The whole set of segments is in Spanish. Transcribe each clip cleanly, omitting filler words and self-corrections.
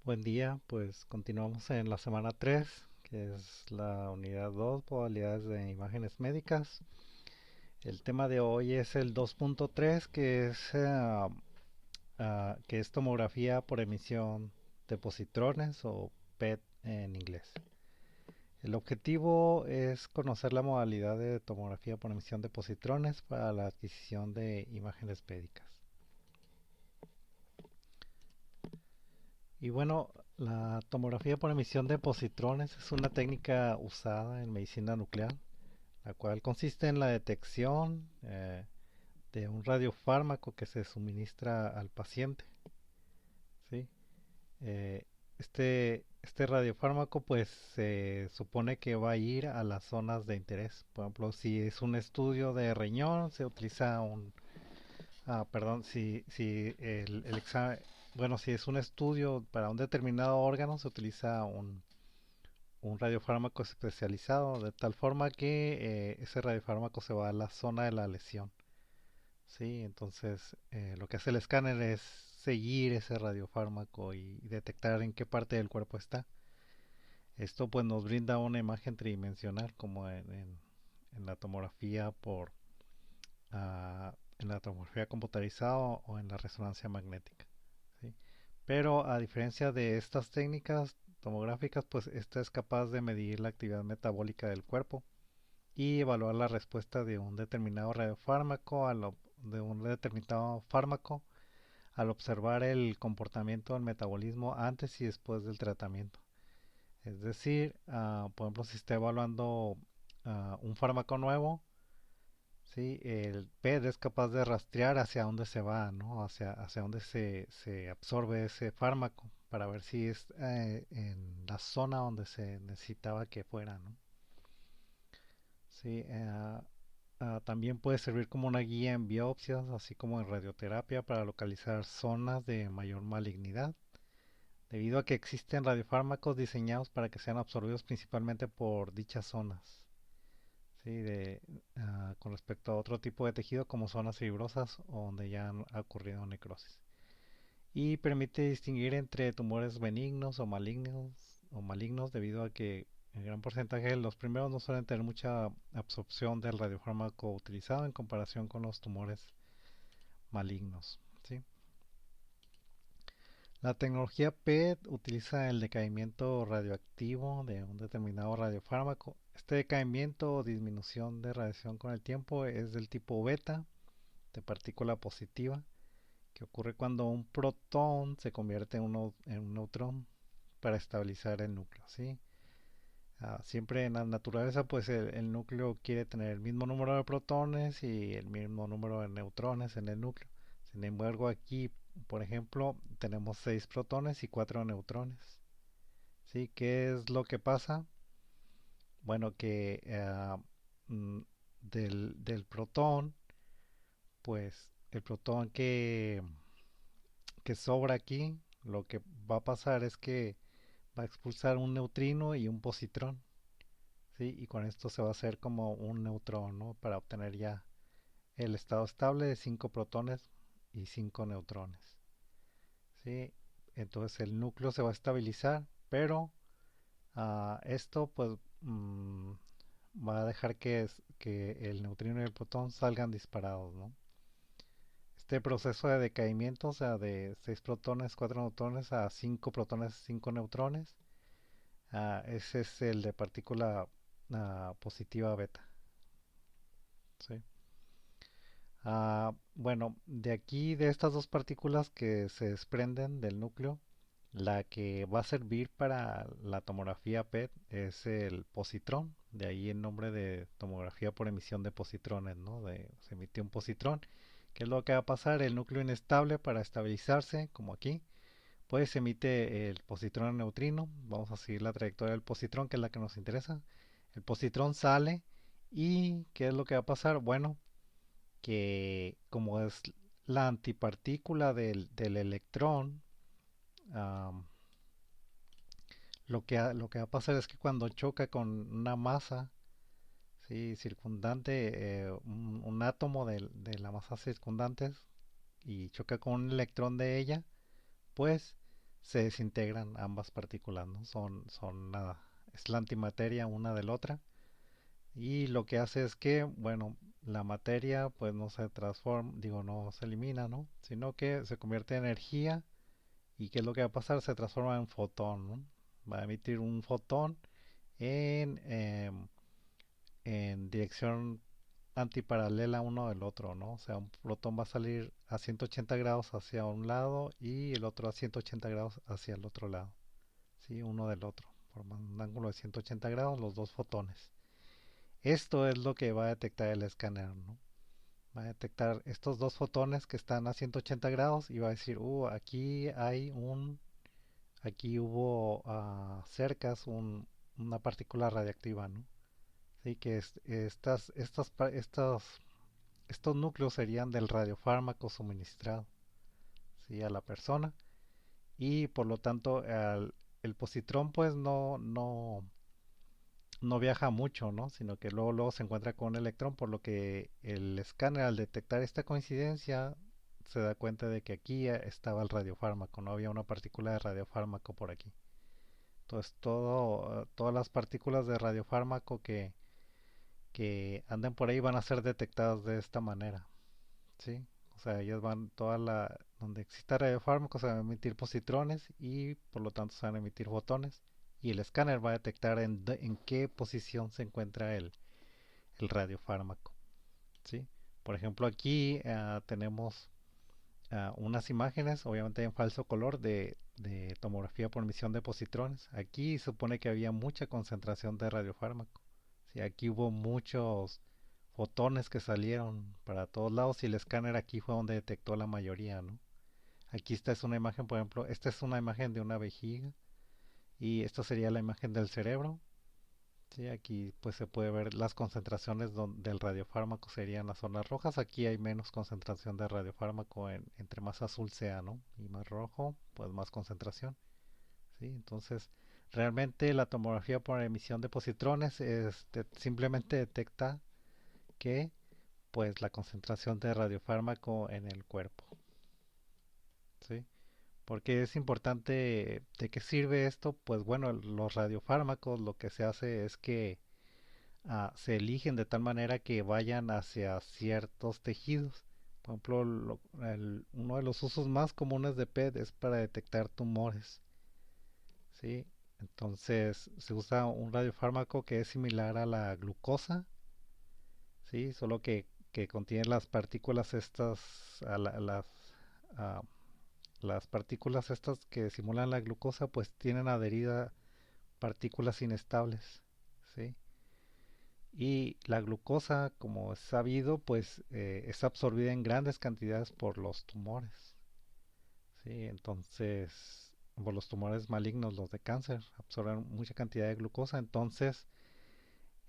Buen día, pues continuamos en la semana 3, que es la unidad 2, modalidades de imágenes médicas. El tema de hoy es el 2.3, que es tomografía por emisión de positrones o PET en inglés. El objetivo es conocer la modalidad de tomografía por emisión de positrones para la adquisición de imágenes médicas. Y bueno, la tomografía por emisión de positrones es una técnica usada en medicina nuclear, la cual consiste en la detección de un radiofármaco que se suministra al paciente. ¿Sí? Eh, este radiofármaco pues se supone que va a ir a las zonas de interés. Por ejemplo, si es un estudio de riñón, se utiliza perdón, si el examen, bueno, si es un estudio para un determinado órgano, se utiliza un radiofármaco especializado de tal forma que ese radiofármaco se va a la zona de la lesión. Sí, entonces lo que hace el escáner es seguir ese radiofármaco y detectar en qué parte del cuerpo está. Esto pues nos brinda una imagen tridimensional como en la tomografía en la tomografía computarizada o en la resonancia magnética. ¿Sí? Pero a diferencia de estas técnicas tomográficas, pues esta es capaz de medir la actividad metabólica del cuerpo y evaluar la respuesta de un determinado radiofármaco de un determinado fármaco al observar el comportamiento del metabolismo antes y después del tratamiento. Es decir, por ejemplo, si está evaluando un fármaco nuevo, ¿sí? El PET es capaz de rastrear hacia dónde se va, ¿no? Hacia dónde se absorbe ese fármaco para ver si es en la zona donde se necesitaba que fuera, ¿no? Sí, también puede servir como una guía en biopsias, así como en radioterapia para localizar zonas de mayor malignidad, debido a que existen radiofármacos diseñados para que sean absorbidos principalmente por dichas zonas. ¿Sí? Con respecto a otro tipo de tejido como zonas fibrosas o donde ya ha ocurrido necrosis. Y permite distinguir entre tumores benignos o malignos debido a que el gran porcentaje de los primeros no suelen tener mucha absorción del radiofármaco utilizado en comparación con los tumores malignos. ¿Sí? La tecnología PET utiliza el decaimiento radioactivo de un determinado radiofármaco. Este decaimiento o disminución de radiación con el tiempo es del tipo beta, de partícula positiva, que ocurre cuando un protón se convierte en un neutrón para estabilizar el núcleo. ¿Sí? Siempre en la naturaleza, pues el núcleo quiere tener el mismo número de protones y el mismo número de neutrones en el núcleo. Sin embargo, aquí, por ejemplo, tenemos 6 protones y 4 neutrones. ¿Sí? ¿Qué es lo que pasa? Bueno, que mm, del protón, pues el protón que sobra aquí, lo que va a pasar es que va a expulsar un neutrino y un positrón. ¿Sí? Y con esto se va a hacer como un neutrón, ¿no? Para obtener ya el estado estable de 5 protones y 5 neutrones. ¿Sí? Entonces el núcleo se va a estabilizar, pero esto pues va a dejar que el neutrino y el protón salgan disparados, ¿no? Este proceso de decaimiento, o sea, de 6 protones, 4 neutrones a 5 protones, 5 neutrones, ese es el de partícula positiva beta. ¿Sí? Bueno, de aquí, de estas dos partículas que se desprenden del núcleo, la que va a servir para la tomografía PET es el positrón, de ahí el nombre de tomografía por emisión de positrones, ¿no? Se emite un positrón. ¿Qué es lo que va a pasar? El núcleo inestable para estabilizarse, como aquí, pues se emite el positrón neutrino. Vamos a seguir la trayectoria del positrón, que es la que nos interesa. El positrón sale y ¿qué es lo que va a pasar? Bueno, que como es la antipartícula del electrón, um, lo que va a pasar es que cuando choca con una masa, ¿sí? Circundante, un átomo de la masa circundante y choca con un electrón de ella, pues se desintegran ambas partículas, ¿no? Son nada, es la antimateria una de la otra. Y lo que hace es que, bueno, la materia pues no se transforma, digo, no se elimina, ¿no? Sino que se convierte en energía. ¿Y qué es lo que va a pasar? Se transforma en fotón, ¿no? Va a emitir un fotón en, en dirección antiparalela uno del otro, ¿no? O sea, un protón va a salir a 180 grados hacia un lado y el otro a 180 grados hacia el otro lado, ¿sí? Uno del otro, formando un ángulo de 180 grados los dos fotones. Esto es lo que va a detectar el escáner, ¿no? Va a detectar estos dos fotones que están a 180 grados y va a decir, aquí hay aquí hubo cercas una partícula radiactiva, ¿no? Sí, que estos núcleos serían del radiofármaco suministrado, ¿sí? A la persona y por lo tanto el positrón pues no viaja mucho, ¿no? Sino que luego se encuentra con un electrón, por lo que el escáner al detectar esta coincidencia se da cuenta de que aquí estaba el radiofármaco, no había una partícula de radiofármaco por aquí. Entonces todas las partículas de radiofármaco que anden por ahí van a ser detectadas de esta manera, ¿sí? O sea, ellas van, donde exista radiofármaco se van a emitir positrones y por lo tanto se van a emitir fotones y el escáner va a detectar en qué posición se encuentra el radiofármaco, ¿sí? Por ejemplo, aquí tenemos unas imágenes, obviamente en falso color, de tomografía por emisión de positrones. Aquí se supone que había mucha concentración de radiofármaco. Sí, aquí hubo muchos fotones que salieron para todos lados y el escáner aquí fue donde detectó la mayoría, ¿no? Aquí esta es una imagen, por ejemplo, esta es una imagen de una vejiga y esta sería la imagen del cerebro. Sí, aquí pues se puede ver las concentraciones del radiofármaco serían las zonas rojas. Aquí hay menos concentración de radiofármaco entre más azul sea, ¿no? Y más rojo, pues más concentración. ¿Sí? Entonces, realmente la tomografía por emisión de positrones simplemente detecta que pues la concentración de radiofármaco en el cuerpo. ¿Sí? Porque es importante, ¿de qué sirve esto? Pues bueno, los radiofármacos lo que se hace es que se eligen de tal manera que vayan hacia ciertos tejidos. Por ejemplo, uno de los usos más comunes de PET es para detectar tumores, ¿sí? Entonces se usa un radiofármaco que es similar a la glucosa, ¿sí? Solo que contiene las partículas estas, a la- a- las partículas estas que simulan la glucosa, pues tienen adherida partículas inestables, ¿sí? Y la glucosa, como es sabido, pues es absorbida en grandes cantidades por los tumores. ¿Sí? Entonces, por los tumores malignos, los de cáncer, absorben mucha cantidad de glucosa. Entonces,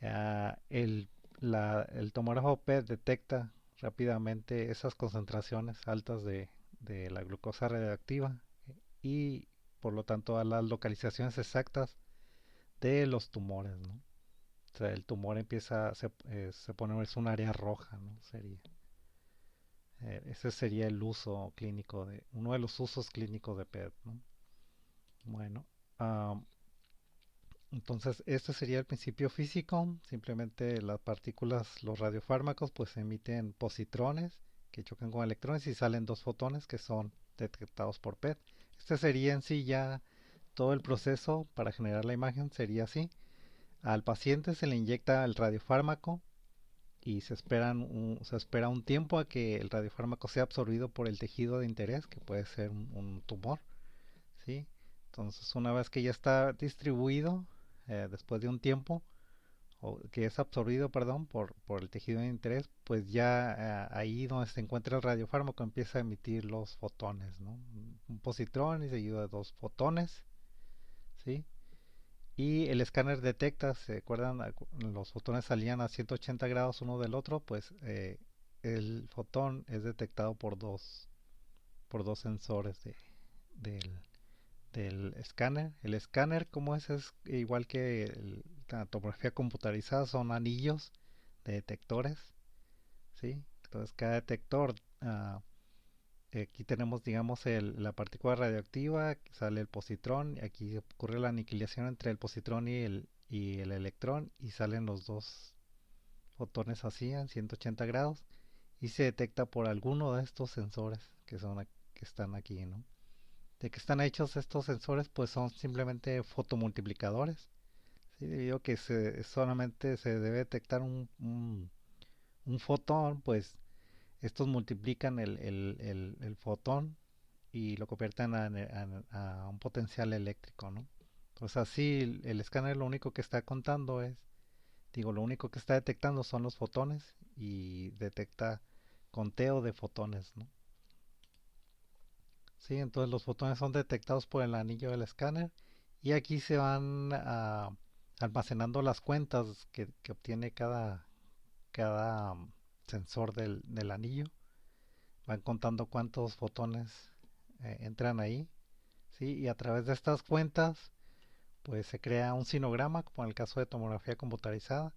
ah, el, el tomógrafo PET detecta rápidamente esas concentraciones altas de la glucosa radioactiva y, por lo tanto, a las localizaciones exactas de los tumores, ¿no? O sea, el tumor se pone, es un área roja, ¿no? Ese sería el uso clínico uno de los usos clínicos de PET, ¿no? Bueno, ah, entonces este sería el principio físico. Simplemente las partículas, los radiofármacos, pues emiten positrones que chocan con electrones y salen dos fotones que son detectados por PET. Este sería en sí ya todo el proceso para generar la imagen, sería así. Al paciente se le inyecta el radiofármaco y se espera un tiempo a que el radiofármaco sea absorbido por el tejido de interés, que puede ser un tumor, ¿sí? Entonces, una vez que ya está distribuido, después de un tiempo, o que es absorbido, perdón, por el tejido de interés, pues ya ahí donde se encuentra el radiofármaco empieza a emitir los fotones, ¿no? Un positrón y seguido de dos fotones, ¿sí? Y el escáner detecta, ¿se acuerdan? Los fotones salían a 180 grados uno del otro, pues el fotón es detectado por dos sensores del, del escáner. El escáner, como es igual que la tomografía computarizada, son anillos de detectores, ¿sí? Entonces cada detector Aquí tenemos, digamos, la partícula radioactiva, sale el positrón, y aquí ocurre la aniquilación entre el positrón y el electrón, y salen los dos fotones así en 180 grados, y se detecta por alguno de estos sensores que están aquí, ¿no? ¿De qué están hechos estos sensores? Pues son simplemente fotomultiplicadores, ¿sí? Debido a que solamente se debe detectar un fotón, pues estos multiplican el fotón y lo convierten a un potencial eléctrico, ¿no? Entonces así el escáner lo único que está contando lo único que está detectando son los fotones y detecta conteo de fotones, ¿no? Sí, entonces los fotones son detectados por el anillo del escáner y aquí se van almacenando las cuentas que obtiene cada sensor del anillo. Van contando cuántos fotones entran ahí, ¿sí? Y a través de estas cuentas pues se crea un sinograma, como en el caso de tomografía computarizada,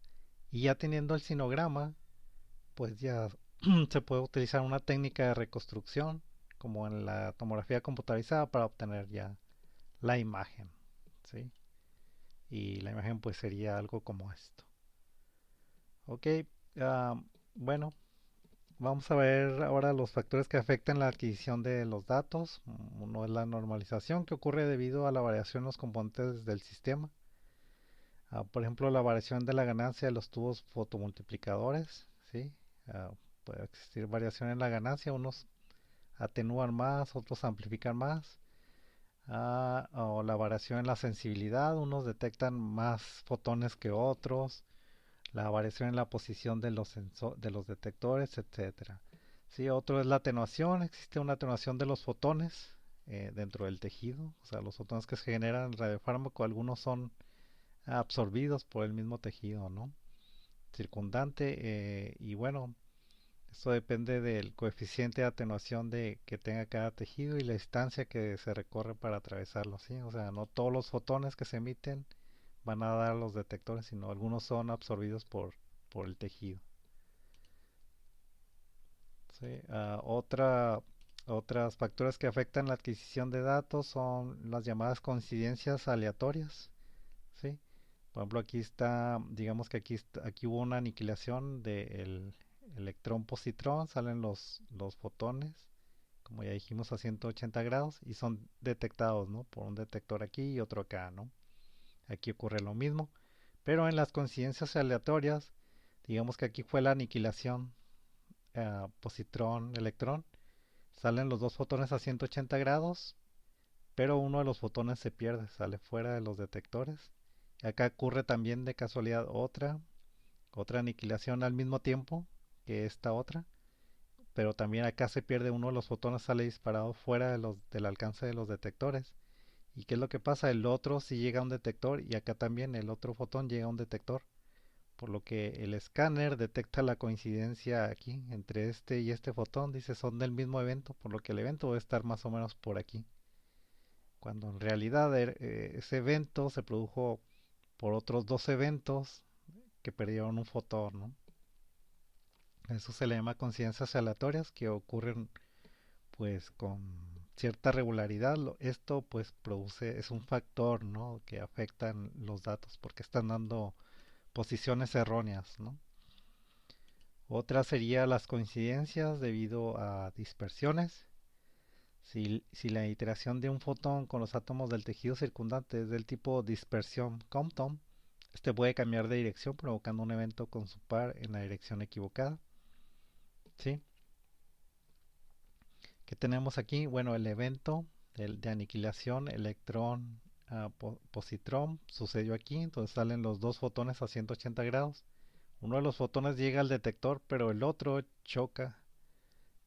y ya teniendo el sinograma, pues ya se puede utilizar una técnica de reconstrucción, como en la tomografía computarizada, para obtener ya la imagen, ¿sí? Y la imagen pues sería algo como esto. Ok, uh, bueno, vamos a ver ahora los factores que afectan la adquisición de los datos. Uno es la normalización, que ocurre debido a la variación en los componentes del sistema. Por ejemplo, la variación de la ganancia de los tubos fotomultiplicadores, ¿sí? Ah, puede existir variación en la ganancia, unos atenúan más, otros amplifican más. O la variación en la sensibilidad, unos detectan más fotones que otros, la variación en la posición de de los detectores, etcétera. Sí, otro es la atenuación, existe una atenuación de los fotones dentro del tejido, o sea, los fotones que se generan en el radiofármaco, algunos son absorbidos por el mismo tejido, ¿no? Circundante, y bueno, esto depende del coeficiente de atenuación que tenga cada tejido y la distancia que se recorre para atravesarlo, ¿sí? O sea, no todos los fotones que se emiten van a dar a los detectores, sino algunos son absorbidos por el tejido. ¿Sí? Otras factores que afectan la adquisición de datos son las llamadas coincidencias aleatorias, ¿sí? Por ejemplo, aquí está, digamos que aquí hubo una aniquilación del electrón-positrón, salen los fotones, como ya dijimos, a 180 grados y son detectados, ¿no? Por un detector aquí y otro acá, ¿no? Aquí ocurre lo mismo, pero en las coincidencias aleatorias, digamos que aquí fue la aniquilación positrón-electrón, salen los dos fotones a 180 grados, pero uno de los fotones se pierde, sale fuera de los detectores. Acá ocurre también de casualidad otra aniquilación al mismo tiempo que esta otra, pero también acá se pierde uno de los fotones, sale disparado fuera del alcance de los detectores. ¿Y qué es lo que pasa? El otro sí llega a un detector y acá también el otro fotón llega a un detector, por lo que el escáner detecta la coincidencia aquí entre este y este fotón, dice son del mismo evento, por lo que el evento debe estar más o menos por aquí, cuando en realidad ese evento se produjo por otros dos eventos que perdieron un fotón, ¿no? Eso se le llama coincidencias aleatorias que ocurren pues con cierta regularidad. Esto pues es un factor, ¿no? Que afecta en los datos porque están dando posiciones erróneas, ¿no? Otra sería las coincidencias debido a dispersiones. Si la iteración de un fotón con los átomos del tejido circundante es del tipo dispersión Compton, este puede cambiar de dirección provocando un evento con su par en la dirección equivocada. ¿Sí? ¿Qué tenemos aquí? Bueno, el evento de aniquilación electrón positrón sucedió aquí, entonces salen los dos fotones a 180 grados. Uno de los fotones llega al detector, pero el otro choca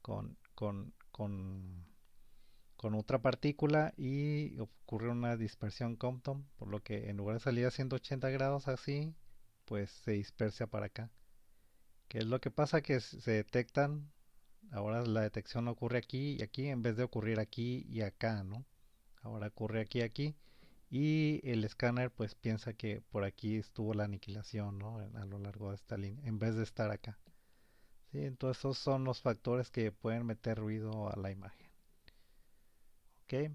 con, con, con, con otra partícula y ocurre una dispersión Compton, por lo que en lugar de salir a 180 grados así, pues se dispersa para acá. ¿Qué es lo que pasa? Que se detectan, ahora la detección ocurre aquí y aquí en vez de ocurrir aquí y acá, ¿no? Ahora ocurre aquí y aquí y el escáner pues piensa que por aquí estuvo la aniquilación, ¿no? A lo largo de esta línea, en vez de estar acá. Sí, entonces esos son los factores que pueden meter ruido a la imagen. Ok,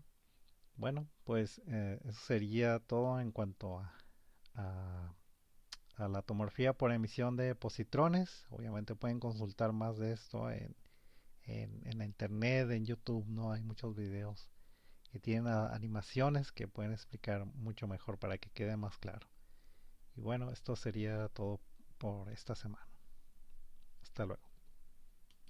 bueno, pues eso sería todo en cuanto a, a la tomografía por emisión de positrones. Obviamente pueden consultar más de esto en la internet, en YouTube, ¿no? Hay muchos videos que tienen animaciones que pueden explicar mucho mejor para que quede más claro. Y bueno, esto sería todo por esta semana. Hasta luego.